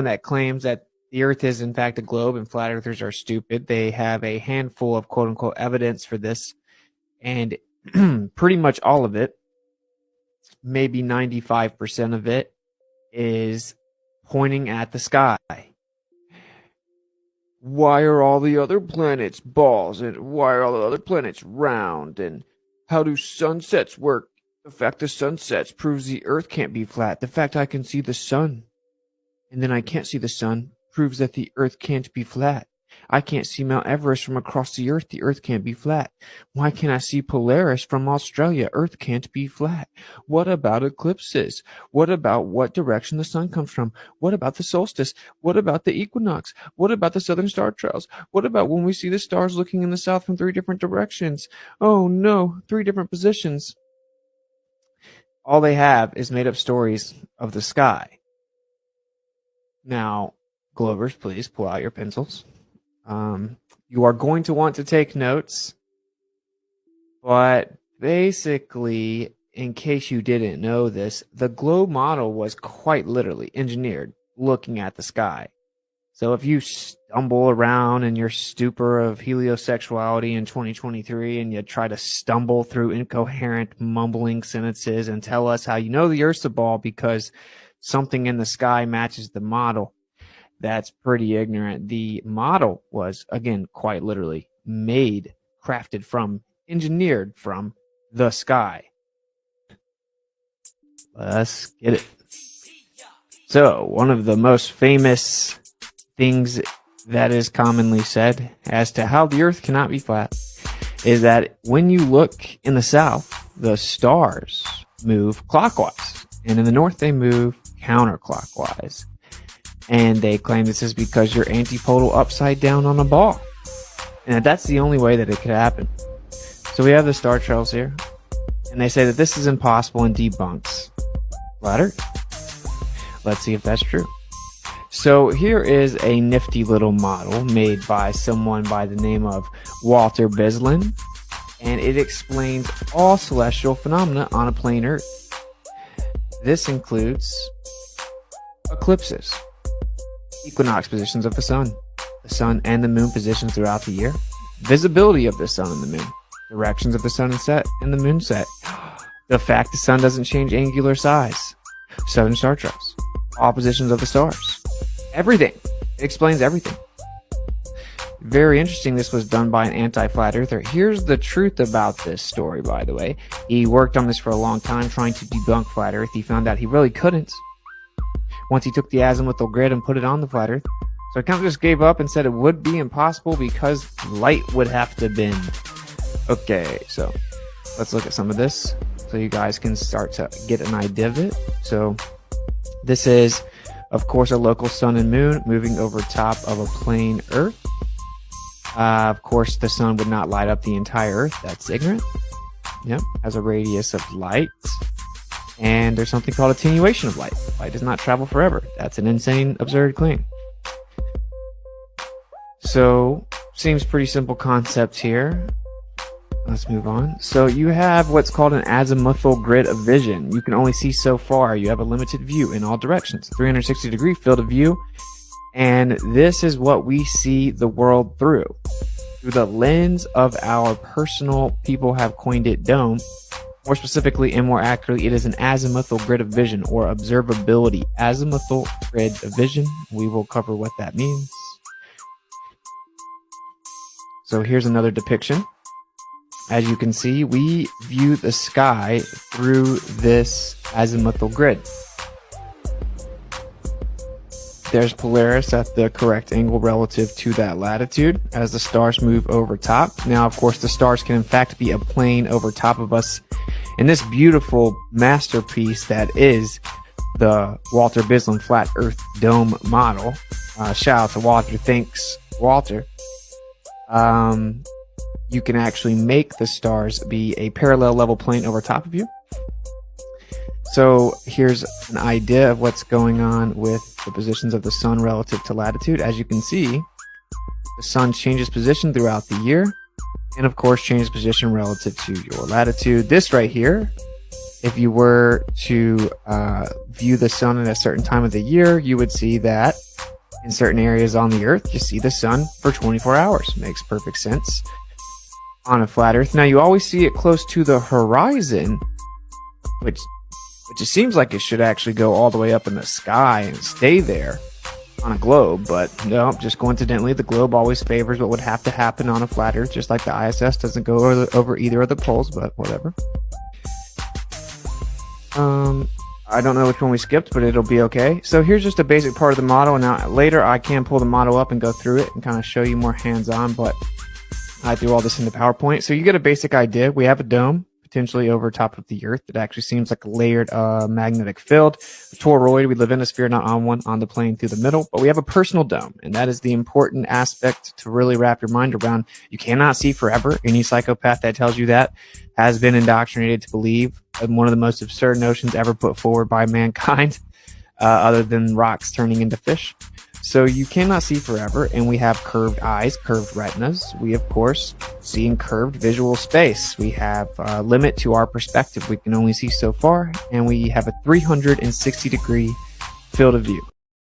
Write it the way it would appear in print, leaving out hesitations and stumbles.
that claims that the Earth is in fact a globe and flat earthers are stupid. They have a handful of quote unquote evidence for this, and pretty much all of it, maybe 95% of it, is pointing at the sky. Why are all the other planets balls, and why are all the other planets round, and how do sunsets work? The fact the sun sets proves the Earth can't be flat. The fact I can see the sun and then I can't see the sun proves that the Earth can't be flat. I can't see Mount Everest from across the Earth. The Earth can't be flat. Why can't I see Polaris from Australia? Earth can't be flat. What about eclipses? What about what direction the sun comes from? What about the solstice? What about the equinox? What about the southern star trails? What about when we see the stars looking in the south from 3 different directions? Oh no, 3 different positions. All they have is made up stories of the sky. Now, Glovers, please pull out your pencils. You are going to want to take notes, but basically, in case you didn't know this, the globe model was quite literally engineered looking at the sky. So if you stumble around in your stupor of heliosexuality in 2023 and you try to stumble through incoherent mumbling sentences and tell us how you know the Earth's a ball because something in the sky matches the model, that's pretty ignorant. The model was, again, quite literally made, crafted from, engineered from the sky. Let's get it. So, one of the most famous things that is commonly said as to how the Earth cannot be flat is that when you look in the south, the stars move clockwise, and in the north they move counterclockwise. And they claim this is because you're antipodal upside down on a ball. And that's the only way that it could happen. So we have the star trails here. And they say that this is impossible and debunks flat Earth. Let's see if that's true. So here is a nifty little model made by someone by the name of Walter Bislin. And it explains all celestial phenomena on a plane Earth. This includes eclipses, equinox positions of the sun and the moon positions throughout the year, visibility of the sun and the moon, directions of the sun and set and the moon set, the fact the sun doesn't change angular size, southern star trails, all positions of the stars, everything. It explains everything. Very interesting. This was done by an anti-flat earther. Here's the truth about this story, by the way. He worked on this for a long time trying to debunk flat Earth. He found out he really couldn't once he took the azimuthal grid and put it on the flat Earth. So he kind of just gave up and said it would be impossible because light would have to bend. Okay, so let's look at some of this so you guys can start to get an idea of it. So this is, of course, a local sun and moon moving over top of a plane Earth. Of course, the sun would not light up the entire Earth. That's ignorant. Yep, has a radius of light. And there's something called attenuation of light. Light does not travel forever. That's an insane, absurd claim. So, seems pretty simple concept here. Let's move on. So you have what's called an azimuthal grid of vision. You can only see so far. You have a limited view in all directions. 360-degree field of view. And this is what we see the world through the lens of our personal, people have coined it, dome. More specifically and more accurately, it is an azimuthal grid of vision or observability. Azimuthal grid of vision. We will cover what that means. So here's another depiction. As you can see, we view the sky through this azimuthal grid. There's Polaris at the correct angle relative to that latitude as the stars move over top. Now, of course, the stars can in fact be a plane over top of us. In this beautiful masterpiece that is the Walter Bislin Flat Earth Dome model. Shout out to Walter. Thanks, Walter. You can actually make the stars be a parallel level plane over top of you. So here's an idea of what's going on with the positions of the sun relative to latitude. As you can see, the sun changes position throughout the year, and of course changes position relative to your latitude. This right here if you were to view the sun at a certain time of the year, you would see that in certain areas on the earth, you see the sun for 24 hours. Makes perfect sense on a flat earth. Now, you always see it close to the horizon, which it seems like it should actually go all the way up in the sky and stay there on a globe, but no, just coincidentally, the globe always favors what would have to happen on a flat earth, just like the ISS doesn't go over either of the poles, but whatever. I don't know which one we skipped, but it'll be okay. So here's just a basic part of the model, and now later I can pull the model up and go through it and kind of show you more hands-on, but I threw all this into PowerPoint. So you get a basic idea. We have a dome, potentially over top of the earth. It actually seems like a layered magnetic field. The toroid, we live in a sphere, not on one, on the plane through the middle. But we have a personal dome, and that is the important aspect to really wrap your mind around. You cannot see forever. Any psychopath that tells you that has been indoctrinated to believe in one of the most absurd notions ever put forward by mankind, other than rocks turning into fish. So you cannot see forever, and we have curved eyes, curved retinas. We, of course, see in curved visual space. We have a limit to our perspective. We can only see so far, and we have a 360-degree field of view.